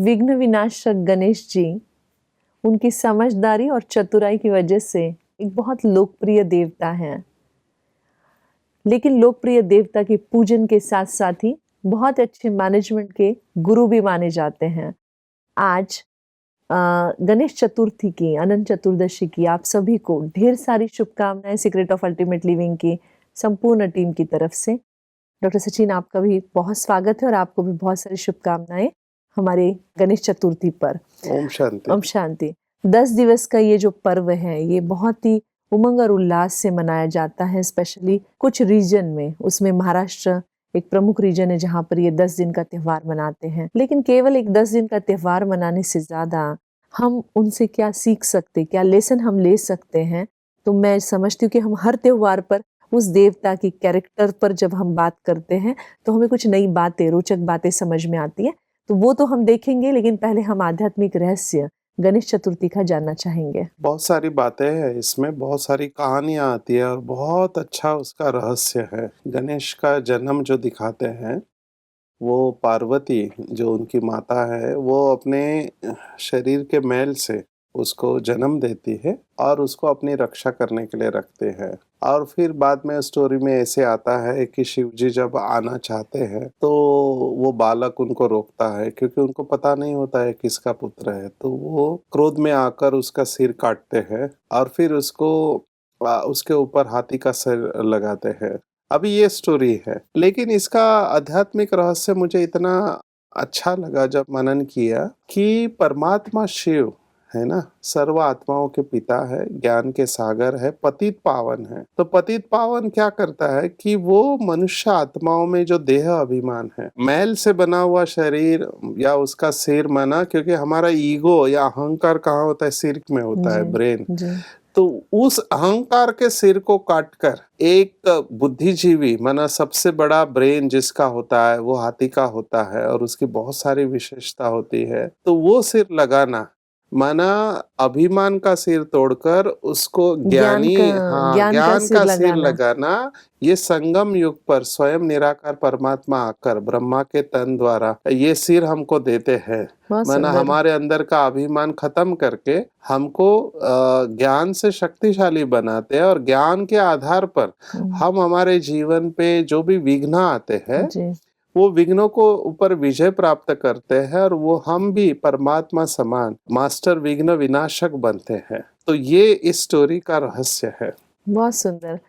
विघ्न विनाशक गणेश जी उनकी समझदारी और चतुराई की वजह से एक बहुत लोकप्रिय देवता हैं। लेकिन लोकप्रिय देवता के पूजन के साथ साथ ही बहुत अच्छे मैनेजमेंट के गुरु भी माने जाते हैं। आज गणेश चतुर्थी की, अनंत चतुर्दशी की आप सभी को ढेर सारी शुभकामनाएं सीक्रेट ऑफ अल्टीमेट लिविंग की संपूर्ण टीम की तरफ से। डॉक्टर सचिन, आपका भी बहुत स्वागत है और आपको भी बहुत सारी शुभकामनाएं हमारे गणेश चतुर्थी पर। ओम शांति। ओम शांति। 10 दिवस का ये जो पर्व है ये बहुत ही उमंग और उल्लास से मनाया जाता है, स्पेशली कुछ रीजन में। उसमें महाराष्ट्र एक प्रमुख रीजन है जहाँ पर ये 10 दिन का त्यौहार मनाते हैं। लेकिन केवल एक 10 दिन का त्यौहार मनाने से ज्यादा हम उनसे क्या सीख सकते, क्या लेसन हम ले सकते हैं, तो मैं समझती हूँ कि हम हर त्योहार पर उस देवता की कैरेक्टर पर जब हम बात करते हैं तो हमें कुछ नई बातें, रोचक बातें समझ में आती है। तो वो तो हम देखेंगे, लेकिन पहले हम आध्यात्मिक रहस्य गणेश चतुर्थी का जानना चाहेंगे। बहुत सारी बातें हैं इसमें, बहुत सारी कहानियां आती है और बहुत अच्छा उसका रहस्य है। गणेश का जन्म जो दिखाते हैं वो पार्वती जो उनकी माता है वो अपने शरीर के मैल से उसको जन्म देती है और उसको अपनी रक्षा करने के लिए रखते हैं। और फिर बाद में स्टोरी में ऐसे आता है कि शिव जी जब आना चाहते हैं तो वो बालक उनको रोकता है, क्योंकि उनको पता नहीं होता है किसका पुत्र है। तो वो क्रोध में आकर उसका सिर काटते हैं और फिर उसके ऊपर हाथी का सिर लगाते हैं। अभी ये स्टोरी है, लेकिन इसका आध्यात्मिक रहस्य मुझे इतना अच्छा लगा जब मनन किया कि परमात्मा शिव है ना, सर्व आत्माओं के पिता है, ज्ञान के सागर है, पतित पावन है। तो पतित पावन क्या करता है कि वो मनुष्य आत्माओं में जो देह अभिमान है, मैल से बना हुआ शरीर या उसका सिर माना, क्योंकि हमारा ईगो या अहंकार कहाँ होता है? सिर में होता है, ब्रेन। तो उस अहंकार के सिर को काटकर एक बुद्धिजीवी माना सबसे बड़ा ब्रेन जिसका होता है वो हाथी का होता है और उसकी बहुत सारी विशेषता होती है। तो वो सिर लगाना माना अभिमान का सिर तोड़कर उसको ज्ञान का सिर लगाना। ये संगम युग पर स्वयं निराकार परमात्मा आकर ब्रह्मा के तन द्वारा ये सिर हमको देते हैं। माना हमारे अंदर का अभिमान खत्म करके हमको ज्ञान से शक्तिशाली बनाते हैं और ज्ञान के आधार पर हम हमारे जीवन पे जो भी विघ्न आते हैं वो विघ्नों को ऊपर विजय प्राप्त करते हैं और वो हम भी परमात्मा समान मास्टर विघ्न विनाशक बनते हैं। तो ये इस स्टोरी का रहस्य है। बहुत सुंदर।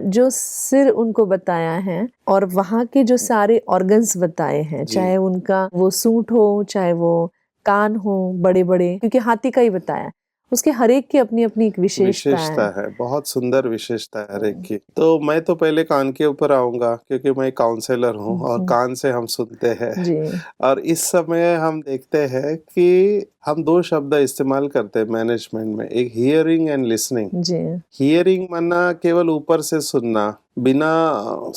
जो सिर उनको बताया है और वहाँ के जो सारे ऑर्गन्स बताए हैं, चाहे उनका वो सूंड हो, चाहे वो कान हो बड़े बड़े, क्योंकि हाथी का ही बताया, उसके हर एक की अपनी अपनी एक विशेषता है। बहुत सुंदर विशेषता है हर एक की। तो मैं तो पहले कान के ऊपर आऊंगा, क्योंकि मैं काउंसलर हूँ और कान से हम सुनते हैं। और इस समय हम देखते हैं कि हम 2 शब्द इस्तेमाल करते हैं मैनेजमेंट में, एक हियरिंग एंड लिसनिंग। हियरिंग माना केवल ऊपर से सुनना, बिना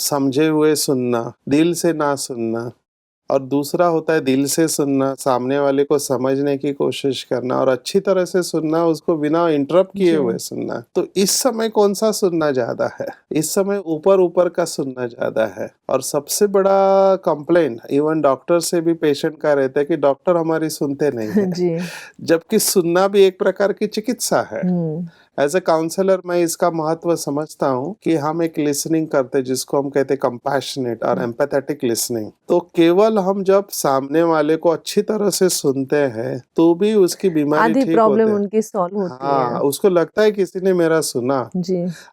समझे हुए सुनना, दिल से ना सुनना, और दूसरा होता है दिल से सुनना, सामने वाले को समझने की कोशिश करना और अच्छी तरह से सुनना, उसको बिना इंटरप्ट किए हुए सुनना। तो इस समय कौन सा सुनना ज्यादा है? इस समय ऊपर ऊपर का सुनना ज्यादा है। और सबसे बड़ा कंप्लेंट इवन डॉक्टर से भी पेशेंट का रहता है कि डॉक्टर हमारी सुनते नहीं है। जबकि सुनना भी एक प्रकार की चिकित्सा है। एज ए काउंसलर मैं इसका महत्व समझता हूँ कि हम एक लिसनिंग करते जिसको हम कहते कंपैशनेट और एम्पैथेटिक लिसनिंग। तो केवल हम जब सामने वाले को अच्छी तरह से सुनते हैं तो भी उसकी बीमारी ठीक प्रॉब्लम उनकी सॉल्व होती है। उसको लगता है किसी ने मेरा सुना।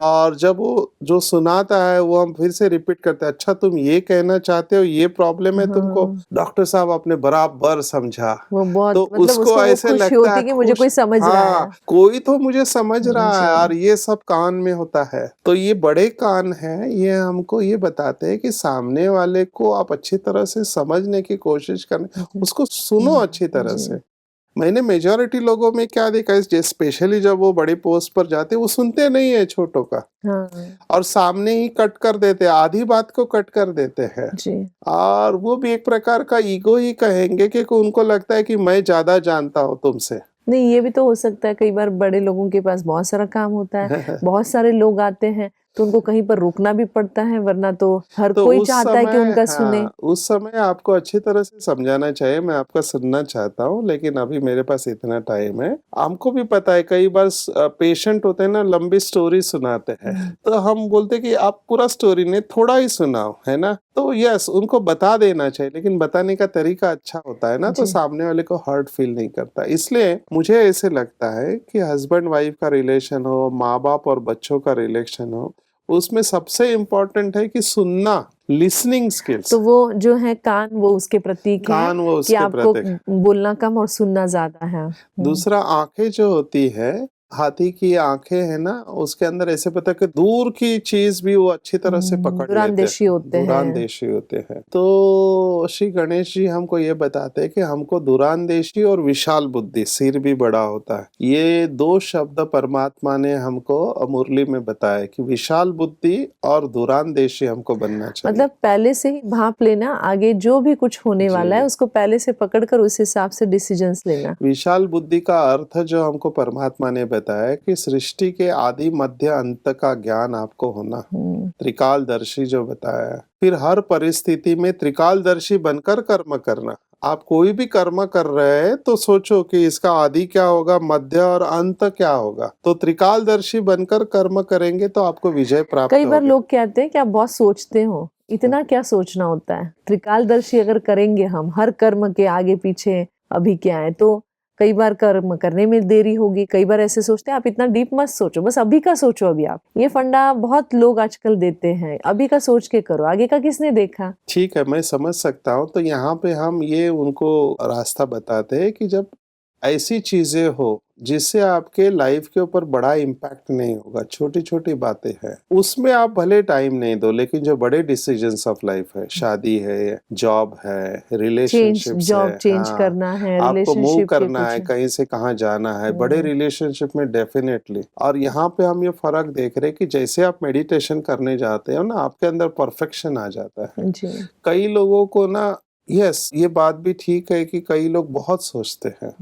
और जब वो जो सुनाता है वो हम फिर से रिपीट करते हैं, अच्छा तुम ये कहना चाहते हो, ये प्रॉब्लम है तुमको, डॉक्टर साहब आपने बराबर समझा। तो उसको ऐसे लगता है कि मुझे कोई समझ रहा है, कोई तो मुझे समझ रहा है। और ये सब कान में होता है। तो ये बड़े कान है, ये हमको ये बताते हैं कि सामने वाले को आप अच्छी तरह से समझने की कोशिश करना, उसको सुनो अच्छी तरह से। मैंने मेजॉरिटी लोगों में क्या देखा है, स्पेशली जब वो बड़े पोस्ट पर जाते वो सुनते नहीं है छोटों का। और सामने ही कट कर देते, आधी बात को कट कर देते हैं। और वो भी एक प्रकार का ईगो ही कहेंगे कि उनको लगता है कि मैं ज्यादा जानता हूँ तुमसे। नहीं, ये भी तो हो सकता है, कई बार बड़े लोगों के पास बहुत सारा काम होता है, बहुत सारे लोग आते हैं, तो उनको कहीं पर रुकना भी पड़ता है, वरना तो हर तो कोई उस चाहता है कि समय उनका सुने। हाँ, उस समय आपको अच्छी तरह से समझाना चाहिए। मैं आपका सुनना चाहता हूँ, लेकिन अभी मेरे पास इतना टाइम है। हमको भी पता है कई बार पेशेंट होते हैं ना, लंबी स्टोरी सुनाते हैं, तो हम बोलते हैं कि आप पूरा स्टोरी नहीं, थोड़ा ही सुनाओ, है ना। तो यस, उनको बता देना चाहिए, लेकिन बताने का तरीका अच्छा होता है ना, तो जी। सामने वाले को हर्ट फील नहीं करता। इसलिए मुझे ऐसे लगता है कि हस्बैंड वाइफ का रिलेशन हो, माँ बाप और बच्चों का रिलेशन हो, उसमें सबसे इम्पोर्टेंट है कि सुनना, लिसनिंग स्किल्स। तो वो जो है कान, वो उसके प्रतीक है कान वो कि उसके आपको प्रतीक। बोलना कम और सुनना ज्यादा है। दूसरा, आंखें जो होती है, हाथी की आंखें है ना, उसके अंदर ऐसे पता है कि दूर की चीज भी वो अच्छी तरह से पकड़ लेते दूरांदेशी हैं, होते हैं। दूरांदेशी होते हैं। तो श्री गणेश जी हमको ये बताते हैं कि हमको दूरांदेशी और विशाल बुद्धि, सिर भी बड़ा होता है, ये दो शब्द परमात्मा ने हमको मुरली में बताया कि विशाल बुद्धि और दूरांदेशी हमको बनना चाहिए। मतलब पहले से ही भाप लेना, आगे जो भी कुछ होने वाला है जी। उसको पहले से पकड़कर उस हिसाब से डिसीजंस लेना। विशाल बुद्धि का अर्थ जो हमको परमात्मा ने बताया कि सृष्टि के आदि मध्य अंत का ज्ञान आपको होना, त्रिकालदर्शी जो बताया है। फिर हर परिस्थिति में त्रिकालदर्शी बनकर कर्म करना। आप कोई भी कर्म कर रहे हैं तो सोचो कि इसका आदि क्या होगा, मध्य और अंत क्या होगा। तो त्रिकालदर्शी बनकर कर्म करेंगे तो आपको विजय प्राप्त कई बार होगी। लोग कहते हैं कि आप बहुत सोचते हो, इतना क्या सोचना होता है। त्रिकालदर्शी अगर करेंगे हम हर कर्म के आगे पीछे अभी क्या है, तो कई बार कर्म करने में देरी होगी। कई बार ऐसे सोचते हैं आप इतना डीप मत सोचो, बस अभी का सोचो। अभी आप ये फंडा बहुत लोग आजकल देते हैं, अभी का सोच के करो, आगे का किसने देखा। ठीक है, मैं समझ सकता हूँ। तो यहाँ पे हम ये उनको रास्ता बताते हैं कि जब ऐसी चीजें हो जिससे आपके लाइफ के ऊपर बड़ा इम्पैक्ट नहीं होगा, छोटी छोटी बातें हैं, उसमें आप भले टाइम नहीं दो, लेकिन जो बड़े डिसीजंस ऑफ लाइफ है, शादी है, जॉब है, रिलेशनशिप्स जॉब है, चेंज हाँ, करना है, आपको मूव रिलेशनशिप के करना कुछ है, कहीं से कहाँ जाना है, बड़े रिलेशनशिप में डेफिनेटली। और यहाँ पे हम ये फर्क देख रहे हैं कि जैसे आप मेडिटेशन करने जाते हो ना, आपके अंदर परफेक्शन आ जाता है। जी। कई लोगों को ना, यस, ये बात भी ठीक है कि कई लोग बहुत सोचते हैं,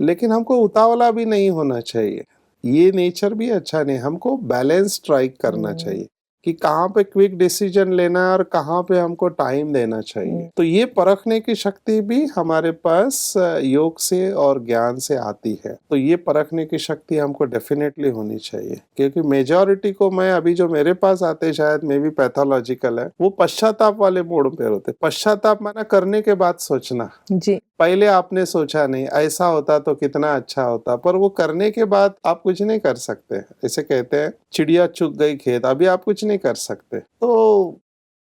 लेकिन हमको उतावला भी नहीं होना चाहिए। ये नेचर भी अच्छा नहीं, हमको बैलेंस स्ट्राइक करना चाहिए कि कहाँ पे क्विक डिसीजन लेना है और कहाँ पे हमको टाइम देना चाहिए। तो ये परखने की शक्ति भी हमारे पास योग से और ज्ञान से आती है। तो ये परखने की शक्ति हमको डेफिनेटली होनी चाहिए, क्योंकि मेजॉरिटी को, मैं अभी जो मेरे पास आते, शायद मे भी पैथोलॉजिकल है, वो पश्चाताप वाले मोड पे होते। पश्चाताप माना करने के बाद सोचना, जी। पहले आपने सोचा नहीं, ऐसा होता तो कितना अच्छा होता, पर वो करने के बाद आप कुछ नहीं कर सकते। ऐसे कहते हैं चिड़िया चुग गई खेत, अभी आप कुछ नहीं कर सकते। तो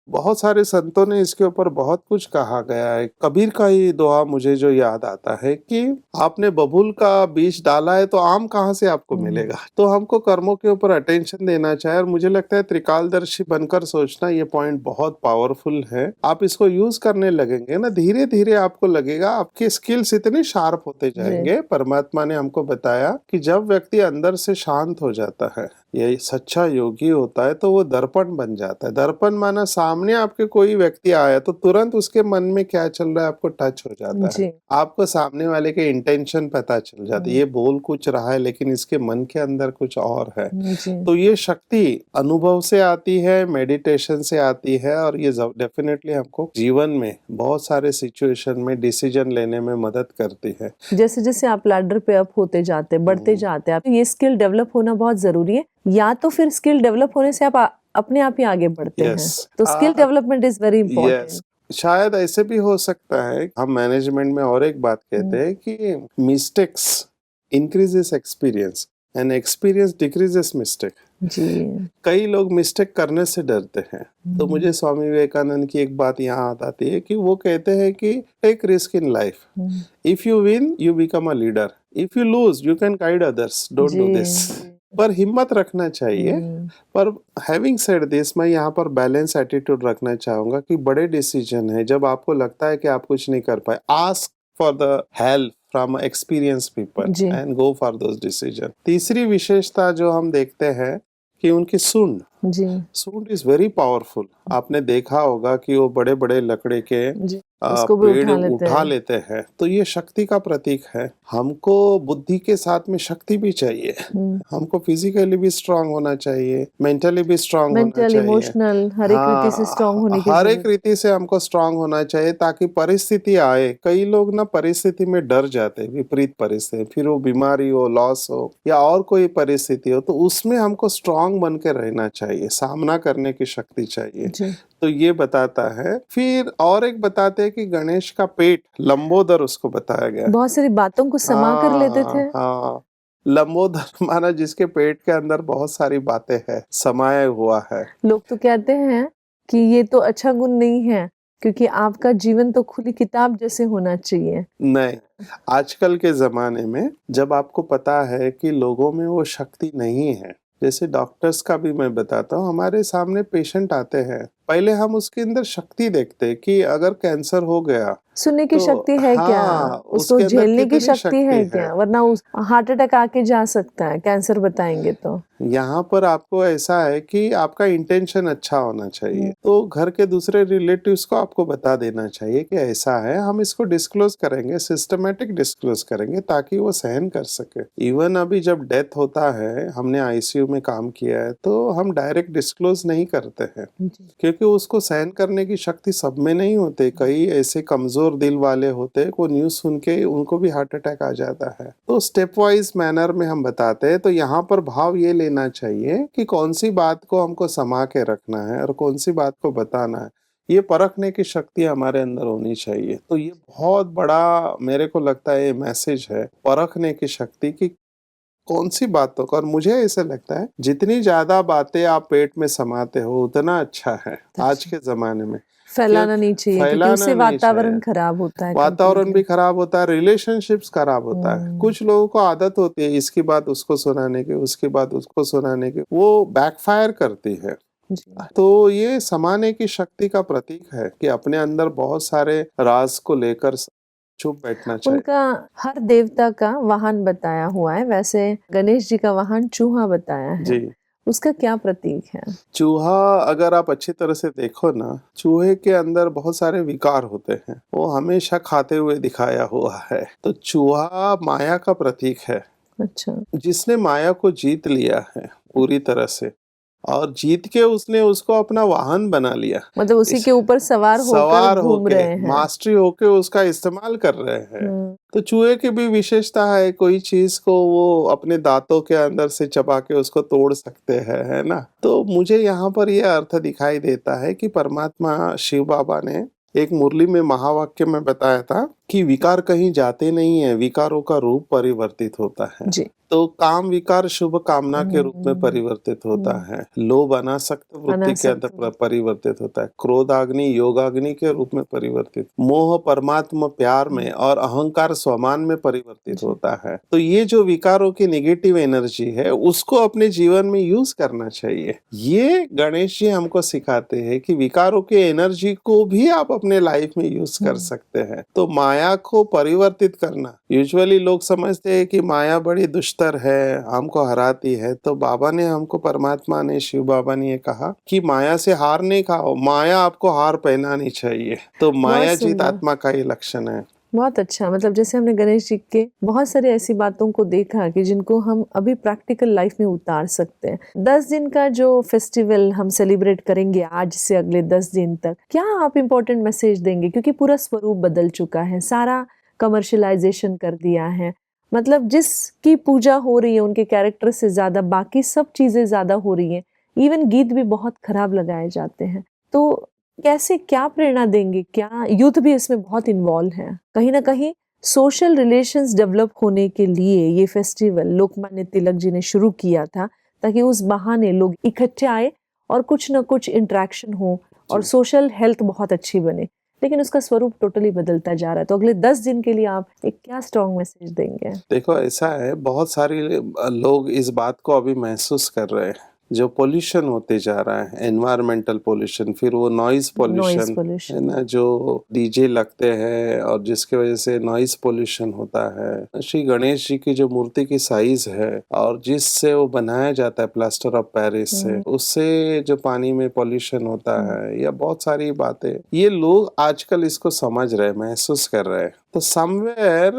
बहुत सारे संतों ने इसके ऊपर बहुत कुछ कहा गया है। कबीर का ही दोहा मुझे जो याद आता है कि आपने बबूल का बीज डाला है तो आम कहाँ से आपको मिलेगा। तो हमको कर्मों के ऊपर अटेंशन देना चाहिए, और मुझे लगता है त्रिकालदर्शी बनकर सोचना, ये पॉइंट बहुत पावरफुल है। आप इसको यूज करने लगेंगे ना, धीरे धीरे आपको लगेगा आपके स्किल्स इतने शार्प होते जाएंगे। परमात्मा ने हमको बताया कि जब व्यक्ति अंदर से शांत हो जाता है, ये सच्चा योगी होता है, तो वो दर्पण बन जाता है। दर्पण माना सामने आपके कोई व्यक्ति आया तो तुरंत उसके मन में क्या चल रहा है आपको टच हो जाता है। आपको सामने वाले के इंटेंशन पता चल जाती है, ये बोल कुछ रहा है लेकिन इसके मन के अंदर कुछ और है। तो ये शक्ति अनुभव से आती है, मेडिटेशन से आती है, और ये डेफिनेटली हमको जीवन में बहुत सारे सिचुएशन में डिसीजन लेने में मदद करती है। जैसे जैसे आप लैडर पे अप होते जाते, बढ़ते जाते, आप ये स्किल डेवलप होना बहुत जरूरी है, या तो फिर स्किल डेवलप होने से आप अपने आप ही आगे बढ़ते हैं। तो skill development is very important. शायद ऐसे भी हो सकता है, हम मैनेजमेंट में और एक बात कहते हैं कि mistakes increases experience and experience decreases mistake. जी। कई लोग मिस्टेक करने से डरते हैं। तो मुझे स्वामी विवेकानंद की एक बात यहाँ आती है कि वो कहते हैं कि take risk in life, if you win you become a leader, if you lose you can guide others, don't do this. पर हिम्मत रखना चाहिए। पर हैविंग सेड दिस, मैं यहाँ पर बैलेंस एटीट्यूड रखना चाहूंगा कि बड़े डिसीजन है, जब आपको लगता है कि आप कुछ नहीं कर पाए, ask for the help from experience people and go for those decision. तीसरी विशेषता जो हम देखते हैं कि उनकी सूंड इज वेरी पावरफुल। आपने देखा होगा कि वो बड़े बड़े लकड़े के उसको भी पेड़ उठा उठा हैं। लेते हैं, तो ये शक्ति का प्रतीक है। हमको बुद्धि के साथ में शक्ति भी चाहिए, हमको फिजिकली भी स्ट्रांग होना चाहिए, मेंटली भी स्ट्रांग होना मेंटल, चाहिए। इमोशनल हर एक रीति से स्ट्रांग होने की हर एक जरूरत। रीति से हमको स्ट्रांग होना चाहिए, ताकि परिस्थिति आए, कई लोग ना परिस्थिति में डर जाते हैं, विपरीत परिस्थिति, फिर वो बीमारी हो, लॉस हो या और कोई परिस्थिति हो, तो उसमें हमको स्ट्रांग बन के रहना चाहिए, सामना करने की शक्ति चाहिए। जी। तो ये बताता है। फिर और एक बताते हैं कि गणेश का पेट लंबोदर उसको बताया गया। बहुत सारी बातों को समा कर लेते थे। हाँ, लंबोदर माना जिसके पेट के अंदर बहुत सारी बातें हैं, समाया हुआ है। लोग तो कहते हैं कि ये तो अच्छा गुण नहीं है, क्योंकि आपका जीवन तो खुली किताब जैसे होना चाहिए। नहीं, आजकल के जमाने में जब आपको पता है कि लोगों में वो शक्ति नहीं है, जैसे डॉक्टर्स का भी मैं बताता हूँ, हमारे सामने पेशेंट आते हैं, पहले हम उसके अंदर शक्ति देखते हैं कि अगर कैंसर हो गया सुनने की तो शक्ति है क्या, हाँ, उसको उसके अंदर झेलने की कितनी शक्ति है क्या, वरना उस हार्ट अटैक आके जा सकता है कैंसर बताएंगे तो। यहाँ पर आपको ऐसा है कि आपका इंटेंशन अच्छा होना चाहिए, तो घर के दूसरे रिलेटिव्स को आपको बता देना चाहिए कि ऐसा है, हम इसको डिस्क्लोज करेंगे, सिस्टमेटिक डिस्क्लोज करेंगे, ताकि वो सहन कर सके। इवन अभी जब डेथ होता है, हमने आईसीयू में काम किया है, तो हम डायरेक्ट डिस्क्लोज नहीं करते हैं, क्योंकि उसको सहन करने की शक्ति सब में नहीं होते। कई ऐसे कमजोर दिल वाले होते हैं, को न्यूज सुन के उनको भी हार्ट अटैक आ जाता है। तो स्टेप वाइज मैनर में हम बताते हैं। तो यहाँ पर भाव ये लेना चाहिए कि कौन सी बात को हमको समा के रखना है और कौन सी बात को बताना है, ये परखने की शक्ति हमारे अंदर होनी चाहिए। तो ये बहुत बड़ा मेरे को लगता है ये मैसेज है, परखने की शक्ति की कौन सी बातों का। और मुझे ऐसा लगता है जितनी ज्यादा बातें आप पेट में समाते हो उतना अच्छा है आज के जमाने में। फैलाना नहीं चाहिए, क्योंकि फैलाना उससे नहीं वातावरण चाहिए, खराब होता है, वातावरण भी खराब होता है, रिलेशनशिप्स खराब होता है। कुछ लोगों को आदत होती है इसकी बात उसको सुनाने की, उसकी बात उसको सुनाने की, वो बैकफायर करती है। तो ये समाने की शक्ति का प्रतीक है कि अपने अंदर बहुत सारे राज को लेकर चुप बैठना चाहिए। उनका हर देवता का वाहन बताया हुआ है, वैसे गणेश जी का वाहन चूहा बताया है जी। उसका क्या प्रतीक है? चूहा अगर आप अच्छी तरह से देखो ना, चूहे के अंदर बहुत सारे विकार होते हैं, वो हमेशा खाते हुए दिखाया हुआ है। तो चूहा माया का प्रतीक है। अच्छा। जिसने माया को जीत लिया है पूरी तरह से, और जीत के उसने उसको अपना वाहन बना लिया, मतलब उसी के ऊपर सवार होकर घूम रहे हैं, मास्टरी होके उसका इस्तेमाल कर रहे हैं। तो चूहे की भी विशेषता है, कोई चीज को वो अपने दांतों के अंदर से चबा के उसको तोड़ सकते हैं, है ना। तो मुझे यहाँ पर ये अर्थ दिखाई देता है कि परमात्मा शिव बाबा ने एक मुरली में महावाक्य में बताया था कि विकार कहीं जाते नहीं है, विकारों का रूप परिवर्तित होता है जी। तो काम विकार शुभ कामना के रूप में परिवर्तित होता है, लोभ अनासक्त वृत्ति के अंदर परिवर्तित होता है, क्रोधाग्नि योगाग्नि के रूप में परिवर्तित, मोह परमात्मा प्यार में और अहंकार स्वमान में परिवर्तित होता है। तो ये जो विकारों की नेगेटिव एनर्जी है उसको अपने जीवन में यूज करना चाहिए। ये गणेश जी हमको सिखाते हैं कि विकारों की एनर्जी को भी आप अपने लाइफ में यूज कर सकते हैं। तो माया को परिवर्तित करना, यूजुअली लोग समझते हैं कि माया बड़ी दुष्ट है, हमको हराती है। तो बाबा ने हमको, परमात्मा ने, शिव बाबा ने ये कहा कि माया से हार नहीं खाओ, माया आपको हार पहनानी चाहिए। तो माया जीत आत्मा का ही लक्षण है। बहुत अच्छा। मतलब जैसे हमने गणेश जी के बहुत सारी ऐसी बातों को देखा कि जिनको हम अभी प्रैक्टिकल लाइफ में उतार सकते हैं। 10 दिन का जो फेस्टिवल हम सेलिब्रेट करेंगे आज से अगले 10 दिन तक, क्या आप इम्पोर्टेंट मैसेज देंगे? क्योंकि पूरा स्वरूप बदल चुका है, सारा कमर्शलाइजेशन कर दिया है। मतलब जिसकी पूजा हो रही है उनके कैरेक्टर से ज्यादा बाकी सब चीजें ज्यादा हो रही हैं। इवन गीत भी बहुत खराब लगाए जाते हैं। तो कैसे, क्या प्रेरणा देंगे? क्या यूथ भी इसमें बहुत इन्वॉल्व है? कहीं ना कहीं सोशल रिलेशंस डेवलप होने के लिए ये फेस्टिवल लोकमान्य तिलक जी ने शुरू किया था, ताकि उस बहाने लोग इकट्ठे आए और कुछ ना कुछ इंटरेक्शन हो और सोशल हेल्थ बहुत अच्छी बने। लेकिन उसका स्वरूप टोटली बदलता जा रहा है। तो अगले 10 दिन के लिए आप एक क्या स्ट्रॉन्ग मैसेज देंगे? देखो ऐसा है, बहुत सारे लोग इस बात को अभी महसूस कर रहे हैं, जो पोल्यूशन होते जा रहा है, एनवायरमेंटल पोल्यूशन, फिर वो नॉइज नॉइज पोल्यूशन है पोल्यूशन। ना, जो डीजे लगते हैं और जिसके वजह से नॉइज पोल्यूशन होता है। श्री गणेश जी की जो मूर्ति की साइज है और जिससे वो बनाया जाता है प्लास्टर ऑफ पेरिस से, उससे जो पानी में पोल्यूशन होता है, या बहुत सारी बातें ये लोग आजकल इसको समझ रहे, महसूस कर रहे हैं। तो समवेयर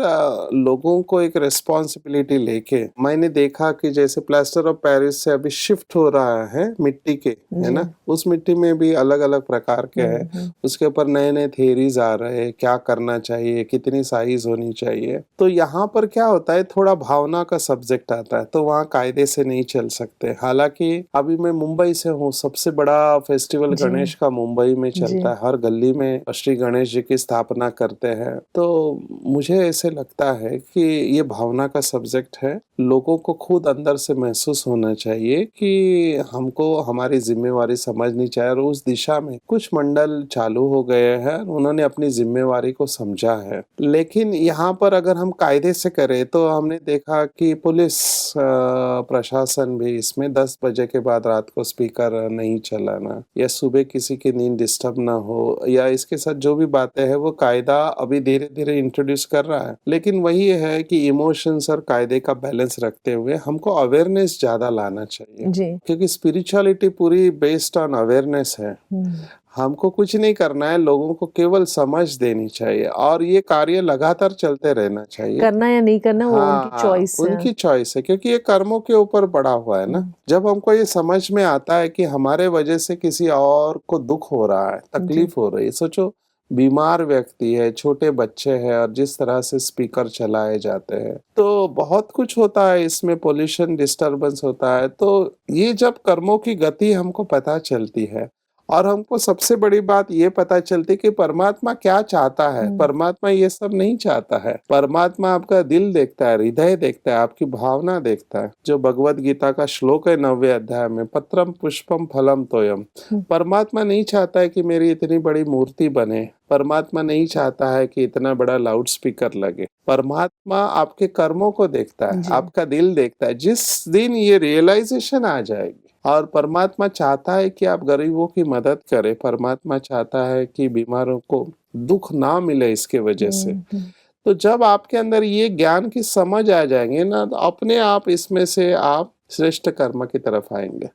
लोगों को एक रिस्पॉन्सिबिलिटी लेके, मैंने देखा कि जैसे प्लास्टर ऑफ पेरिस से अभी शिफ्ट हो रहा है मिट्टी के, है जी। ना, उस मिट्टी में भी अलग अलग प्रकार के हैं, उसके ऊपर नए नए थियरीज आ रहे हैं, क्या करना चाहिए, कितनी साइज होनी चाहिए। तो यहाँ पर क्या होता है, थोड़ा भावना का सब्जेक्ट आता है, तो वहाँ कायदे से नहीं चल सकते। हालांकि अभी मैं मुंबई से हूँ, सबसे बड़ा फेस्टिवल जी। गणेश का मुंबई में जी। चलता है, हर गली में श्री गणेश जी की स्थापना करते हैं। तो मुझे ऐसे लगता है कि ये भावना का सब्जेक्ट है, लोगों को खुद अंदर से महसूस होना चाहिए कि हमको हमारी जिम्मेवारी समझनी चाहिए, और उस दिशा में कुछ मंडल चालू हो गए हैं, उन्होंने अपनी जिम्मेवारी को समझा है। लेकिन यहाँ पर अगर हम कायदे से करें तो हमने देखा कि पुलिस प्रशासन भी इसमें 10 बजे के बाद रात को स्पीकर नहीं चलाना, या सुबह किसी की नींद डिस्टर्ब ना हो, या इसके साथ जो भी बातें हैं वो कायदा अभी धीरे धीरे इंट्रोड्यूस कर रहा है। लेकिन वही है कि इमोशंस और कायदे का बैलेंस रखते हुए हमको अवेयरनेस ज्यादा लाना चाहिए, जी। क्योंकि स्पिरिचुअलिटी पूरी बेस्ड ऑन अवेयरनेस है। हमको कुछ नहीं करना है, लोगों को केवल समझ देनी चाहिए, और ये कार्य लगातार चलते रहना चाहिए। करना या नहीं करना वो उनकी हाँ, चॉइस है। उनकी चॉइस है, क्योंकि ये कर्मों के ऊपर पड़ा हुआ है ना। जब हमको ये समझ में आता है कि हमारे वजह से किसी और को दुख हो रहा है, तकलीफ हो रही है, सोचो बीमार व्यक्ति है, छोटे बच्चे हैं, और जिस तरह से स्पीकर चलाए जाते हैं, तो बहुत कुछ होता है इसमें, पोल्यूशन, डिस्टरबेंस होता है। तो ये जब कर्मों की गति हमको पता चलती है, और हमको सबसे बड़ी बात ये पता चलती कि परमात्मा क्या चाहता है। परमात्मा ये सब नहीं चाहता है, परमात्मा आपका दिल देखता है, हृदय देखता है, आपकी भावना देखता है। जो भगवत गीता का श्लोक है 9वें अध्याय में, पत्रम पुष्पम फलम तोयम। परमात्मा नहीं चाहता है कि मेरी इतनी बड़ी मूर्ति बने, परमात्मा नहीं चाहता है कि इतना बड़ा लाउड स्पीकर लगे। परमात्मा आपके कर्मों को देखता है, आपका दिल देखता है। जिस दिन ये रियलाइजेशन आ जाएगी, और परमात्मा चाहता है कि आप गरीबों की मदद करें, परमात्मा चाहता है कि बीमारों को दुख ना मिले इसके वजह से, तो जब आपके अंदर ये ज्ञान की समझ आ जाएंगे ना, तो अपने आप इसमें से आप श्रेष्ठ कर्म की तरफ आएंगे।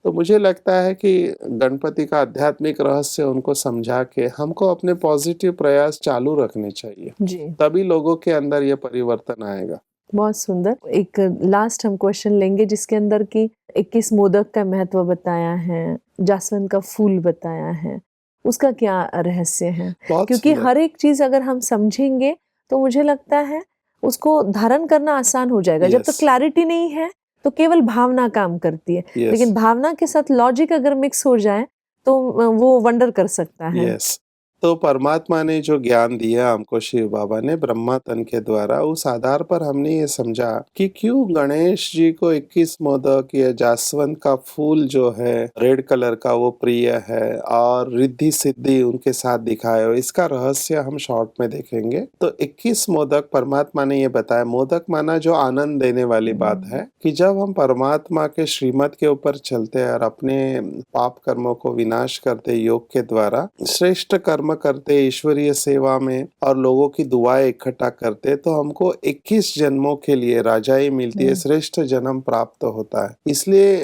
तो मुझे लगता है कि गणपति का आध्यात्मिक रहस्य उनको समझा के हमको अपने पॉजिटिव प्रयास चालू रखने चाहिए, जी। तभी लोगों के अंदर ये परिवर्तन आएगा। बहुत सुंदर। एक लास्ट हम क्वेश्चन लेंगे जिसके अंदर की 21 मोदक का महत्व बताया है, जासवंत का फूल बताया है, उसका क्या रहस्य है? बहुत क्योंकि सुंदर। हर एक चीज अगर हम समझेंगे तो मुझे लगता है उसको धारण करना आसान हो जाएगा। जब तक Yes. क्लैरिटी नहीं है तो केवल भावना काम करती है, Yes. लेकिन भावना के साथ लॉजिक अगर मिक्स हो जाए तो वो वंडर कर सकता है। यस, तो परमात्मा ने जो ज्ञान दिया हमको, शिव बाबा ने ब्रह्मा तन के द्वारा, उस आधार पर हमने ये समझा कि क्यों गणेश जी को 21 मोदक या जासवंत का फूल जो है रेड कलर का वो प्रिय है, और रिद्धि सिद्धि उनके साथ दिखाए हो। इसका रहस्य हम शॉर्ट में देखेंगे। तो 21 मोदक परमात्मा ने ये बताया, मोदक माना जो आनंद देने वाली बात है, कि जब हम परमात्मा के श्रीमत के ऊपर चलते हैं और अपने पाप कर्मों को विनाश करते योग के द्वारा, श्रेष्ठ कर्म करते, ईश्वरीय सेवा में और लोगों की दुआएं इकट्ठा करते, तो हमको 21 जन्मों के लिए राजाई मिलती है, श्रेष्ठ जन्म प्राप्त होता है। इसलिए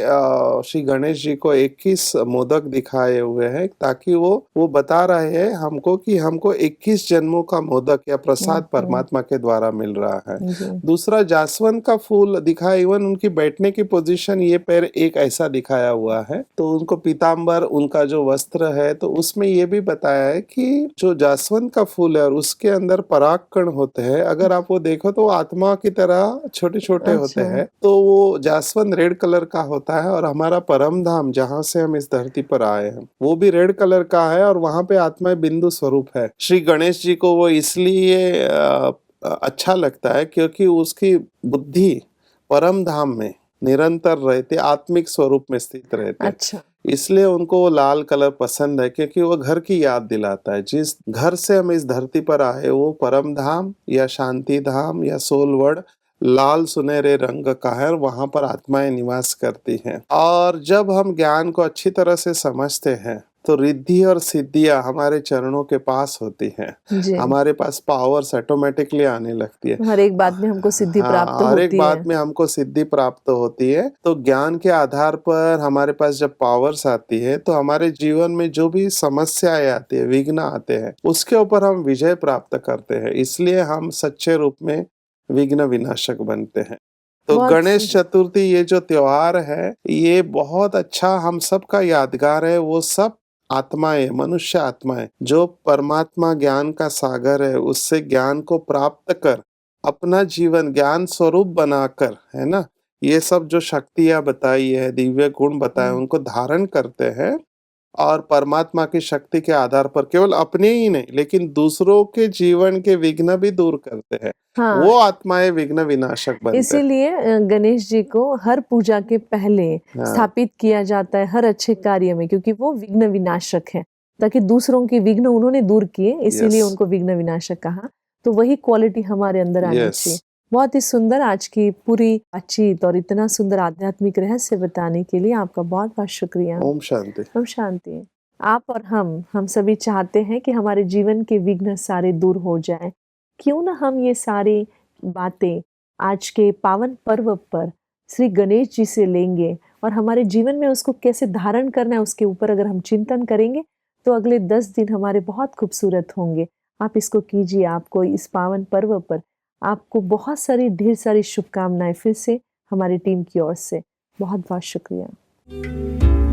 श्री गणेश जी को 21 मोदक दिखाए हुए हैं, ताकि वो बता रहे हैं हमको कि हमको 21 जन्मों का मोदक या प्रसाद परमात्मा के द्वारा मिल रहा है। दूसरा जासवंत का फूल दिखाया, इवन उनकी बैठने की पोजीशन, ये पैर एक ऐसा दिखाया हुआ है, तो उनको पीताम्बर उनका जो वस्त्र है, तो उसमें ये भी बताया है कि जो जासवंत का फूल है और उसके अंदर पराग कण होते हैं, अगर आप वो देखो तो आत्मा की तरह छोटे छोटे होते हैं। तो वो जासवंत रेड कलर का होता है, और हमारा परम धाम जहाँ से हम इस धरती पर आए हैं वो भी रेड कलर का है, और वहां पे आत्मा बिंदु स्वरूप है। श्री गणेश जी को वो इसलिए अच्छा लगता है क्योंकि उसकी बुद्धि परम धाम में निरंतर रहते, आत्मिक स्वरूप में स्थित रहते। अच्छा। इसलिए उनको वो लाल कलर पसंद है, क्योंकि वो घर की याद दिलाता है। जिस घर से हम इस धरती पर आए वो परम धाम या शांति धाम या सोलवर्ड लाल सुनहरे रंग का है और वहां पर आत्माएं निवास करती हैं। और जब हम ज्ञान को अच्छी तरह से समझते हैं तो रिद्धि और सिद्धियां हमारे चरणों के पास होती हैं। जी, हमारे पास पावर्स ऑटोमेटिकली आने लगती है। हर एक बात में हमको सिद्धि प्राप्त हाँ, हर एक होती है। बात में हमको सिद्धि प्राप्त होती है। तो ज्ञान के आधार पर हमारे पास जब पावर्स आती है तो हमारे जीवन में जो भी समस्याएं आती है, विघ्न आते हैं, उसके ऊपर हम विजय प्राप्त करते हैं। इसलिए हम सच्चे रूप में विघ्न विनाशक बनते हैं। तो बहुत गणेश चतुर्थी ये जो त्योहार है, ये बहुत अच्छा हम सबका यादगार है। वो सब आत्माएं, मनुष्य आत्माएं जो परमात्मा ज्ञान का सागर है, उससे ज्ञान को प्राप्त कर अपना जीवन ज्ञान स्वरूप बनाकर, है ना, ये सब जो शक्तियां बताई है, दिव्य गुण बताए, हुँ, उनको धारण करते हैं और परमात्मा की शक्ति के आधार पर केवल अपने ही नहीं लेकिन दूसरों के जीवन के विघ्न भी दूर करते हैं। हाँ, वो आत्माएं विघ्न विनाशक बनते हैं। इसीलिए गणेश जी को हर पूजा के पहले हाँ, स्थापित किया जाता है हर अच्छे कार्य में, क्योंकि वो विघ्न विनाशक है, ताकि दूसरों के विघ्न उन्होंने दूर किए, इसीलिए यस, उनको विघ्न विनाशक कहा। तो वही क्वालिटी हमारे अंदर आनी यस। चाहिए। बहुत ही सुंदर आज की पूरी बातचीत और इतना सुंदर आध्यात्मिक रहस्य बताने के लिए आपका बहुत-बहुत शुक्रिया। ओम शांति। ओम शांति। आप और हम सभी चाहते हैं कि हमारे जीवन के विघ्न सारे दूर हो जाएँ। क्यों ना हम ये सारी बातें आज के पावन पर्व पर श्री गणेश जी से लेंगे और हमारे जीवन में उसको कैसे धारण करना है उसके ऊपर अगर हम चिंतन करेंगे तो अगले 10 दिन हमारे बहुत खूबसूरत होंगे। आप इसको कीजिए, आपको इस पावन पर्व पर आपको बहुत सारी ढेर सारी शुभकामनाएँ फिर से हमारी टीम की ओर से। बहुत-बहुत शुक्रिया।